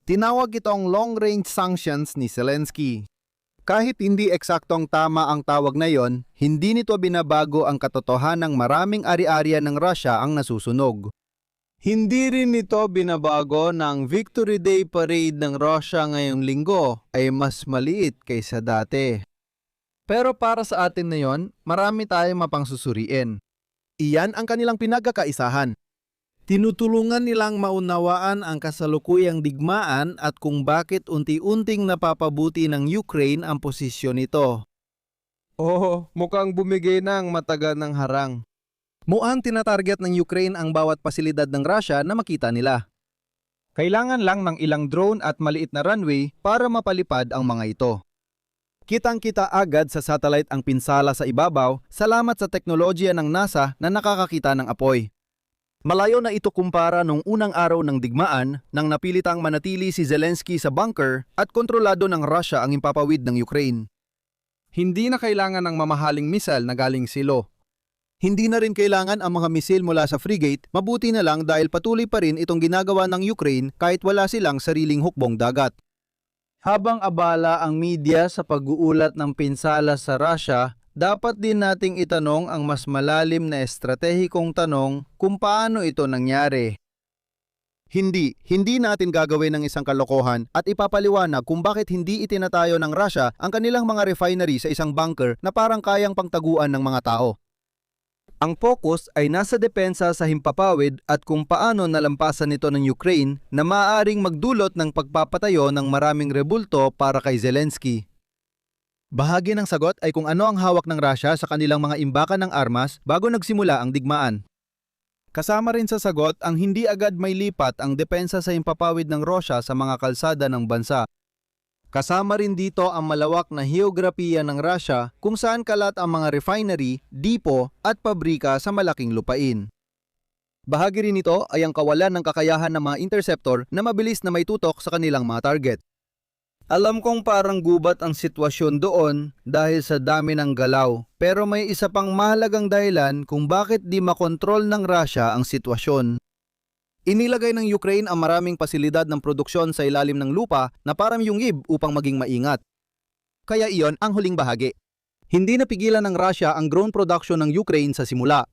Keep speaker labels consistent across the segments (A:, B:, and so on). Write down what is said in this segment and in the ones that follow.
A: Tinawag itong long-range sanctions ni Zelensky. Kahit hindi eksaktong tama ang tawag na yon, hindi nito binabago ang katotohanang maraming ari-arian ng Russia ang nasusunog. Hindi rin nito binabago ng Victory Day Parade ng Russia ngayong linggo ay mas maliit kaysa dati. Pero para sa atin na yon, marami tayong mapangsusuriin. Iyan ang kanilang pinagkakaisahan. Tinutulungan nilang maunawaan ang kasalukuyang digmaan at kung bakit unti-unting napapabuti ng Ukraine ang posisyon nito. Mukhang bumigay na ang matagal ng harang. Mukhang tinatarget ng Ukraine ang bawat pasilidad ng Russia na makita nila. Kailangan lang ng ilang drone at maliit na runway para mapalipad ang mga ito. Kitang-kita agad sa satellite ang pinsala sa ibabaw salamat sa teknolohiya ng NASA na nakakakita ng apoy. Malayo na ito kumpara nung unang araw ng digmaan nang napilitang manatili si Zelensky sa bunker at kontrolado ng Russia ang impapawid ng Ukraine. Hindi na kailangan ng mamahaling missile na galing silo. Hindi na rin kailangan ang mga misil mula sa frigate, mabuti na lang dahil patuloy pa rin itong ginagawa ng Ukraine kahit wala silang sariling hukbong dagat. Habang abala ang media sa pag-uulat ng pinsala sa Russia, dapat din nating itanong ang mas malalim na estratehikong tanong kung paano ito nangyari. Hindi natin gagawin ng isang kalokohan at ipapaliwanag kung bakit hindi itinatayo ng Russia ang kanilang mga refinery sa isang bunker na parang kayang pangtaguan ng mga tao. Ang focus ay nasa depensa sa himpapawid at kung paano nalampasan nito ng Ukraine na maaaring magdulot ng pagpapatayo ng maraming rebulto para kay Zelensky. Bahagi ng sagot ay kung ano ang hawak ng Russia sa kanilang mga imbakan ng armas bago nagsimula ang digmaan. Kasama rin sa sagot ang hindi agad may lipat ang depensa sa himpapawid ng Russia sa mga kalsada ng bansa. Kasama rin dito ang malawak na heograpiya ng Russia kung saan kalat ang mga refinery, dipo at pabrika sa malaking lupain. Bahagi rin nito ay ang kawalan ng kakayahan ng mga interceptor na mabilis na may tutok sa kanilang mga target. Alam kong parang gubat ang sitwasyon doon dahil sa dami ng galaw, pero may isa pang mahalagang dahilan kung bakit di makontrol ng Russia ang sitwasyon. Inilagay ng Ukraine ang maraming pasilidad ng produksyon sa ilalim ng lupa na parang yungib upang maging maingat. Kaya iyon ang huling bahagi. Hindi napigilan ng Russia ang drone production ng Ukraine sa simula.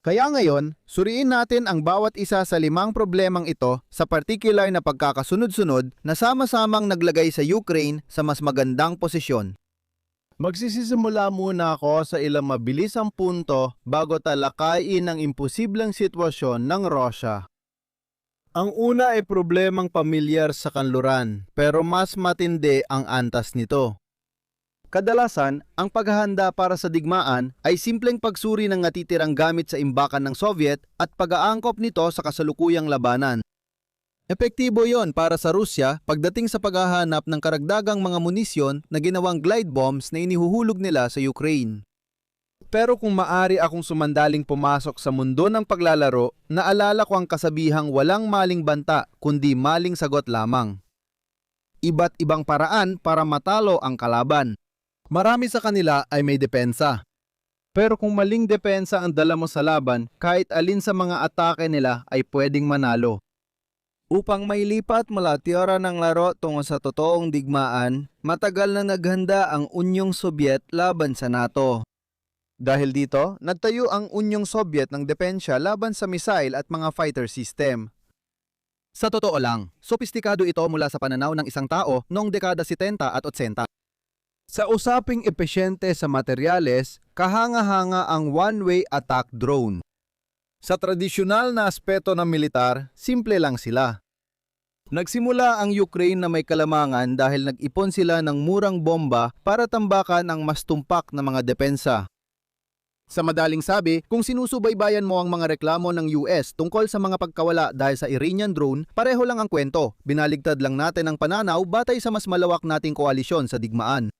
A: Kaya ngayon, suriin natin ang bawat isa sa 5 problemang ito sa particular na pagkakasunod-sunod na sama-samang naglagay sa Ukraine sa mas magandang posisyon. Magsisimula muna ako sa ilang mabilisang punto bago talakayin ang imposibleng sitwasyon ng Russia. Ang una ay problemang pamilyar sa kanluran, pero mas matindi ang antas nito. Kadalasan, ang paghahanda para sa digmaan ay simpleng pagsuri ng natitirang gamit sa imbakan ng Soviet at pag-aangkop nito sa kasalukuyang labanan. Epektibo yon para sa Rusya pagdating sa paghahanap ng karagdagang mga munisyon na ginawang glide bombs na inihuhulog nila sa Ukraine. Pero kung maari akong sumandaling pumasok sa mundo ng paglalaro, naalala ko ang kasabihang walang maling banta kundi maling sagot lamang. Iba't ibang paraan para matalo ang kalaban. Marami sa kanila ay may depensa. Pero kung maling depensa ang dala mo sa laban, kahit alin sa mga atake nila ay pwedeng manalo. Upang mailipat mula teorya ng laro tungo sa totoong digmaan, matagal na naghanda ang Unyong Sobyet laban sa NATO. Dahil dito, nagtayo ang Unyong Sobyet ng depensya laban sa missile at mga fighter system. Sa totoo lang, sopistikado ito mula sa pananaw ng isang tao noong dekada 70 at 80. Sa usaping epesyente sa materyales, kahanga-hanga ang one-way attack drone. Sa tradisyonal na aspeto ng militar, simple lang sila. Nagsimula ang Ukraine na may kalamangan dahil nag-ipon sila ng murang bomba para tambakan ang mas tumpak na mga depensa. Sa madaling sabi, kung sinusubaybayan mo ang mga reklamo ng US tungkol sa mga pagkawala dahil sa Iranian drone, pareho lang ang kwento. Binaligtad lang natin ang pananaw batay sa mas malawak nating koalisyon sa digmaan.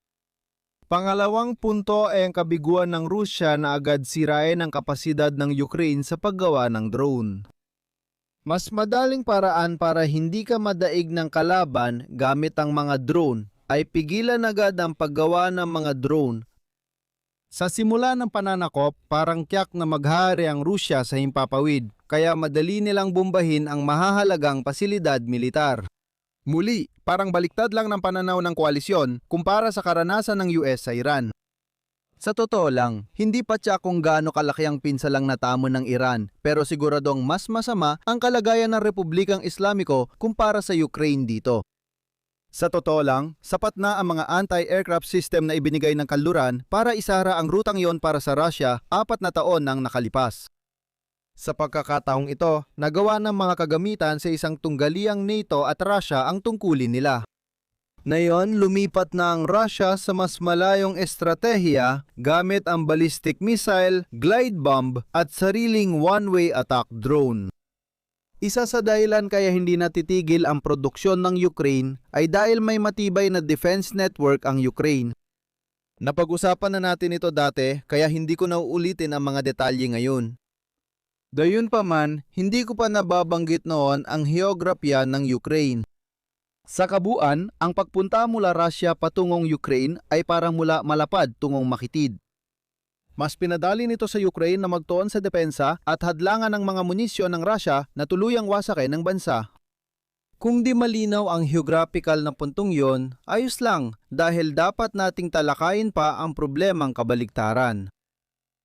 A: Pangalawang punto ay ang kabiguan ng Rusya na agad sirain ang kapasidad ng Ukraine sa paggawa ng drone. Mas madaling paraan para hindi ka madaig ng kalaban gamit ang mga drone ay pigilan agad ang paggawa ng mga drone. Sa simula ng pananakop, parang tiyak na maghahari ang Rusya sa himpapawid, kaya madali nilang bombahin ang mahahalagang pasilidad militar. Muli, parang baliktad lang ng pananaw ng koalisyon kumpara sa karanasan ng US sa Iran. Sa totoo lang, hindi pa tiyak kung gaano kalaki ang pinsalang natamo ng Iran, pero siguradong mas masama ang kalagayan ng Republikang Islamiko kumpara sa Ukraine dito. Sa totoo lang, sapat na ang mga anti-aircraft system na ibinigay ng kanluran para isara ang rutang yon para sa Russia 4 na taon nang nakalipas. Sa pagkakataong ito, nagawa ng mga kagamitan sa isang tunggaliang NATO at Russia ang tungkulin nila. Ngayon, lumipat na ang Russia sa mas malayong estratehiya gamit ang ballistic missile, glide bomb at sariling one-way attack drone. Isa sa dahilan kaya hindi natitigil ang produksyon ng Ukraine ay dahil may matibay na defense network ang Ukraine. Napag-usapan na natin ito dati kaya hindi ko na uulitin ang mga detalye ngayon. Gayunpaman, hindi ko pa nababanggit noon ang heograpiya ng Ukraine. Sa kabuuan, ang pagpunta mula Russia patungong Ukraine ay parang mula Malapad tungong Makitid. Mas pinadali nito sa Ukraine na magtuon sa depensa at hadlangan ng mga munisyon ng Russia na tuluyang wasakin ng bansa. Kung di malinaw ang geographical na puntong yon, ayos lang dahil dapat nating talakayin pa ang problemang kabaligtaran.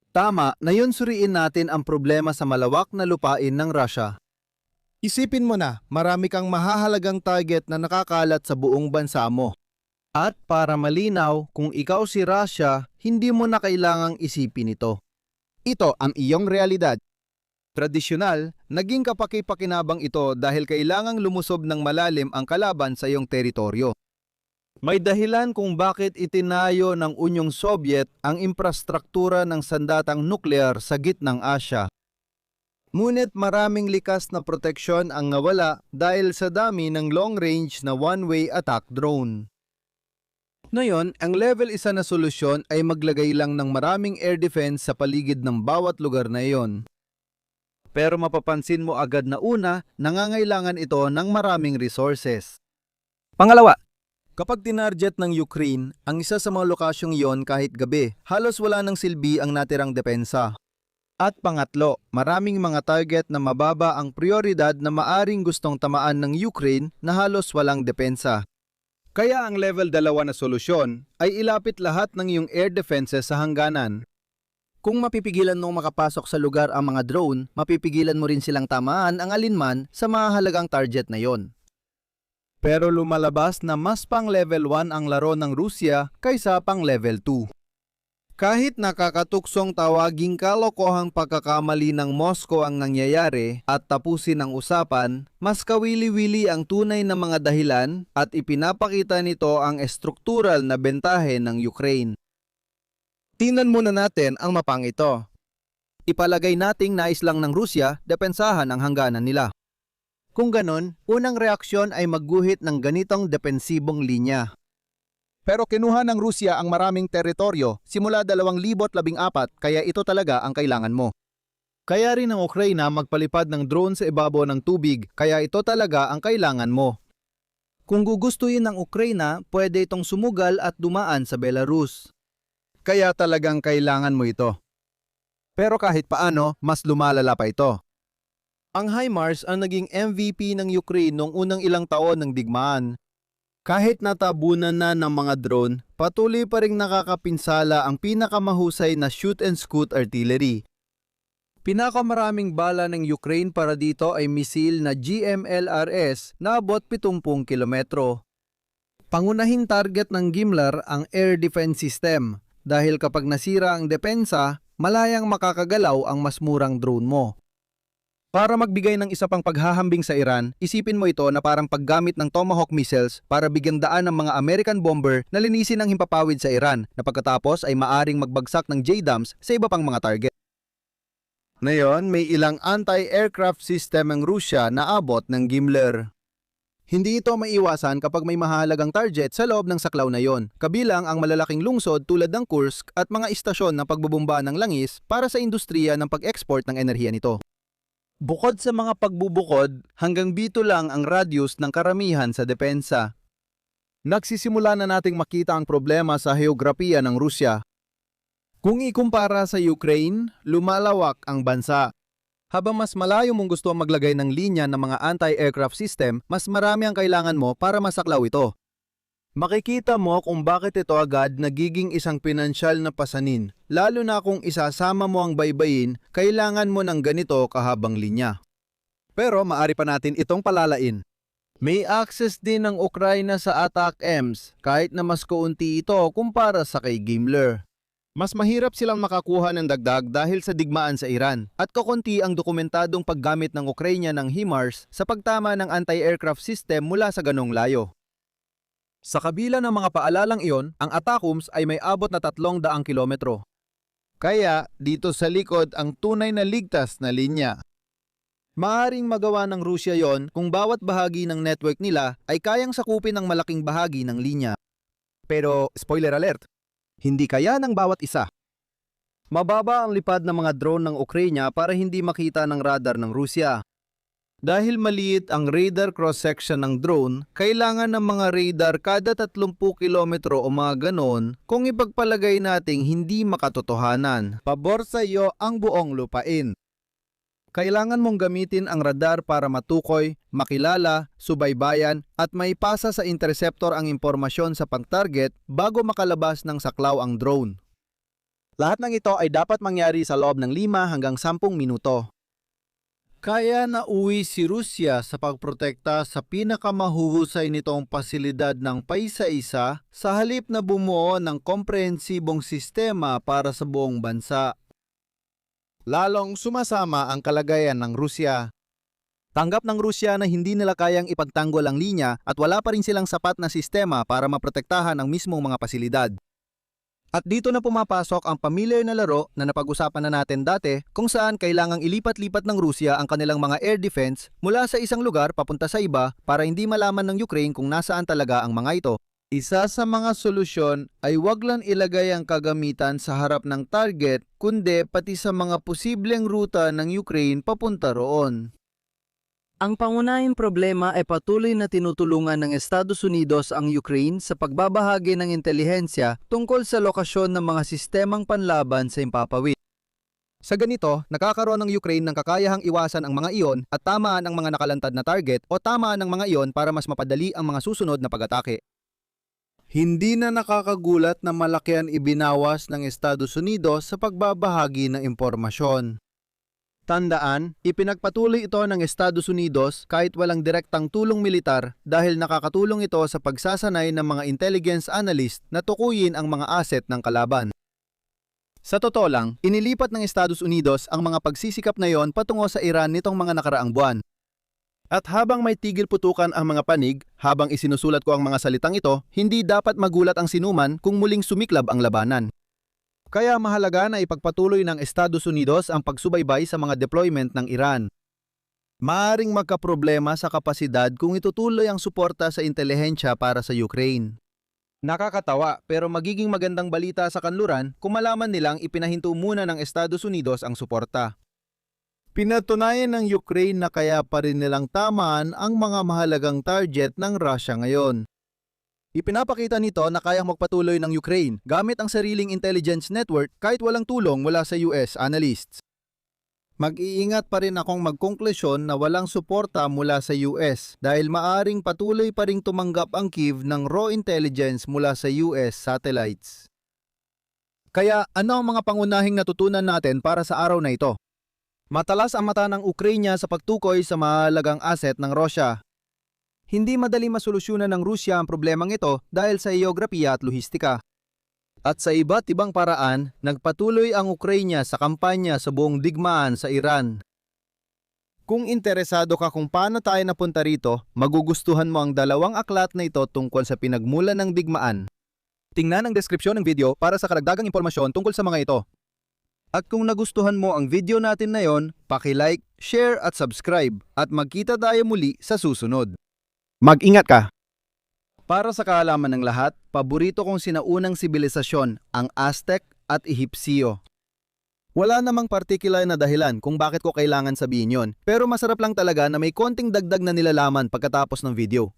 A: Tama na yun, suriin natin ang problema sa malawak na lupain ng Russia. Isipin mo na, marami kang mahahalagang target na nakakalat sa buong bansa mo. At para malinaw, kung ikaw si Russia, hindi mo na kailangang isipin ito. Ito ang iyong realidad. Tradisyonal, naging kapaki-pakinabang ito dahil kailangang lumusob ng malalim ang kalaban sa iyong teritoryo. May dahilan kung bakit itinayo ng Unyong Soviet ang infrastruktura ng sandatang nuklear sa gitnang Asya. Ngunit maraming likas na proteksyon ang nawala dahil sa dami ng long-range na one-way attack drone. Ngayon, ang level 1 na solusyon ay maglagay lang ng maraming air defense sa paligid ng bawat lugar na iyon. Pero mapapansin mo agad na una, nangangailangan ito ng maraming resources. Pangalawa, kapag tinarget ng Ukraine ang isa sa mga lokasyong iyon kahit gabi, halos wala ng silbi ang natirang depensa. At pangatlo, maraming mga target na mababa ang prioridad na maaring gustong tamaan ng Ukraine na halos walang depensa. Kaya ang level 2 na solusyon ay ilapit lahat ng iyong air defenses sa hangganan. Kung mapipigilan mong makapasok sa lugar ang mga drone, mapipigilan mo rin silang tamaan ang alinman sa mahalagang target na yon. Pero lumalabas na mas pang level 1 ang laro ng Rusya kaysa pang level 2. Kahit nakakatuksong tawaging kalokohang pagkakamali ng Moscow ang nangyayari at tapusin ang usapan, mas kawili-wili ang tunay na mga dahilan at ipinapakita nito ang estruktural na bentahe ng Ukraine. Tingnan muna natin ang mapang ito. Ipalagay nating nais lang ng Rusya depensahan ang hangganan nila. Kung ganon, unang reaksyon ay magguhit ng ganitong depensibong linya. Pero kinuha ng Rusya ang maraming teritoryo simula 2014 kaya ito talaga ang kailangan mo. Kaya rin ang Ukraina magpalipad ng drone sa ibabaw ng tubig kaya ito talaga ang kailangan mo. Kung gugustuhin ng Ukraina, pwede itong sumugal at dumaan sa Belarus. Kaya talagang kailangan mo ito. Pero kahit paano, mas lumalala pa ito. Ang HIMARS ang naging MVP ng Ukraine noong unang ilang taon ng digmaan. Kahit natabunan na ng mga drone, patuloy pa ring nakakapinsala ang pinakamahusay na shoot-and-scoot artillery. Pinakamaraming bala ng Ukraine para dito ay misil na GMLRS na abot 70 kilometro. Pangunahing target ng GIMLR ang air defense system dahil kapag nasira ang depensa, malayang makakagalaw ang mas murang drone mo. Para magbigay ng isa pang paghahambing sa Iran, isipin mo ito na parang paggamit ng Tomahawk missiles para bigyan daan ng mga American bomber na linisin ang himpapawid sa Iran na pagkatapos ay maaring magbagsak ng JDAMs sa iba pang mga target. Ngayon, may ilang anti-aircraft system ang Rusya na abot ng GIMLR. Hindi ito maiwasan kapag may mahalagang target sa loob ng saklaw na yon, kabilang ang malalaking lungsod tulad ng Kursk at mga istasyon ng pagbubumba ng langis para sa industriya ng pag-export ng enerhiya nito. Bukod sa mga pagbubukod, hanggang bito lang ang radius ng karamihan sa depensa. Nagsisimula na nating makita ang problema sa heograpiya ng Rusya. Kung ikumpara sa Ukraine, lumalawak ang bansa. Habang mas malayo mong gusto maglagay ng linya ng mga anti-aircraft system, mas marami ang kailangan mo para masaklaw ito. Makikita mo kung bakit ito agad nagiging isang pinansyal na pasanin, lalo na kung isasama mo ang baybayin, kailangan mo ng ganito kahabang linya. Pero maari pa natin itong palalain. May access din ng Ukraine sa ATACMS kahit na mas kaunti ito kumpara sa kay Gimler. Mas mahirap silang makakuha ng dagdag dahil sa digmaan sa Iran at kakunti ang dokumentadong paggamit ng Ukraine ng HIMARS sa pagtama ng anti-aircraft system mula sa ganong layo. Sa kabila ng mga paalalang iyon, ang ATACMS ay may abot na 300 kilometro. Kaya dito sa likod ang tunay na ligtas na linya. Maaring magawa ng Rusya yon kung bawat bahagi ng network nila ay kayang sakupin ng malaking bahagi ng linya. Pero spoiler alert, hindi kaya ng bawat isa. Mababa ang lipad ng mga drone ng Ukraine para hindi makita ng radar ng Rusya. Dahil maliit ang radar cross-section ng drone, kailangan ng mga radar kada 30 kilometro o mga ganon kung ipagpalagay nating hindi makatotohanan. Pabor sa iyo ang buong lupain. Kailangan mong gamitin ang radar para matukoy, makilala, subaybayan at maipasa sa interceptor ang impormasyon sa pang-target bago makalabas ng saklaw ang drone. Lahat ng ito ay dapat mangyari sa loob ng 5 hanggang 10 minuto. Kaya nauwi si Rusya sa pagprotekta sa pinakamahuhusay nitong pasilidad ng paisa-isa sa halip na bumuo ng komprehensibong sistema para sa buong bansa. Lalong sumasama ang kalagayan ng Rusya. Tanggap ng Rusya na hindi nila kayang ipagtanggol ang linya at wala pa rin silang sapat na sistema para maprotektahan ang mismong mga pasilidad. At dito na pumapasok ang familiar na laro na napag-usapan na natin dati kung saan kailangang ilipat-lipat ng Rusya ang kanilang mga air defense mula sa isang lugar papunta sa iba para hindi malaman ng Ukraine kung nasaan talaga ang mga ito. Isa sa mga solusyon ay wag lang ilagay ang kagamitan sa harap ng target kundi pati sa mga posibleng ruta ng Ukraine papunta roon.
B: Ang pangunahing problema ay patuloy na tinutulungan ng Estados Unidos ang Ukraine sa pagbabahagi ng intelihensya tungkol sa lokasyon ng mga sistemang panlaban sa himpapawid.
A: Sa ganito, nakakaroon ng Ukraine ng kakayahang iwasan ang mga iyon at tamaan ang mga nakalantad na target o tamaan ng mga iyon para mas mapadali ang mga susunod na pag-atake. Hindi na nakakagulat na malaki ang ibinawas ng Estados Unidos sa pagbabahagi ng impormasyon. Tandaan, ipinagpatuloy ito ng Estados Unidos kahit walang direktang tulong militar dahil nakakatulong ito sa pagsasanay ng mga intelligence analyst na tukuyin ang mga asset ng kalaban. Sa totoo lang, inilipat ng Estados Unidos ang mga pagsisikap na yon patungo sa Iran nitong mga nakaraang buwan. At habang may tigil putukan ang mga panig, habang isinusulat ko ang mga salitang ito, hindi dapat magulat ang sinuman kung muling sumiklab ang labanan. Kaya mahalaga na ipagpatuloy ng Estados Unidos ang pagsubaybay sa mga deployment ng Iran. Maaring magkaproblema sa kapasidad kung itutuloy ang suporta sa intelihensya para sa Ukraine. Nakakatawa pero magiging magandang balita sa kanluran kung malaman nilang ipinahinto muna ng Estados Unidos ang suporta. Pinatunayan ng Ukraine na kaya pa rin nilang tamaan ang mga mahalagang target ng Russia ngayon. Ipinapakita nito na kayang magpatuloy ng Ukraine gamit ang sariling intelligence network kahit walang tulong mula sa US analysts. Mag-iingat pa rin akong magkonklusyon na walang suporta mula sa US dahil maaring patuloy pa ring tumanggap ang Kyiv ng raw intelligence mula sa US satellites. Kaya ano ang mga pangunahing natutunan natin para sa araw na ito? Matalas ang mata ng Ukraine sa pagtukoy sa mahalagang asset ng Russia. Hindi madali masolusyonan ng Rusya ang problemang ito dahil sa geografiya at lohistika. At sa iba't ibang paraan, nagpatuloy ang Ukraine sa kampanya sa buong digmaan sa Iran. Kung interesado ka kung paano tayo napunta rito, magugustuhan mo ang 2 aklat na ito tungkol sa pinagmulan ng digmaan. Tingnan ang deskripsyon ng video para sa karagdagang impormasyon tungkol sa mga ito. At kung nagustuhan mo ang video natin na yon, paki-like, share at subscribe at magkita tayo muli sa susunod. Mag-ingat ka! Para sa kaalaman ng lahat, paborito kong sinaunang sibilisasyon, ang Aztec at Ehipsyo. Wala namang partikular na dahilan kung bakit ko kailangan sabihin yon, pero masarap lang talaga na may konting dagdag na nilalaman pagkatapos ng video.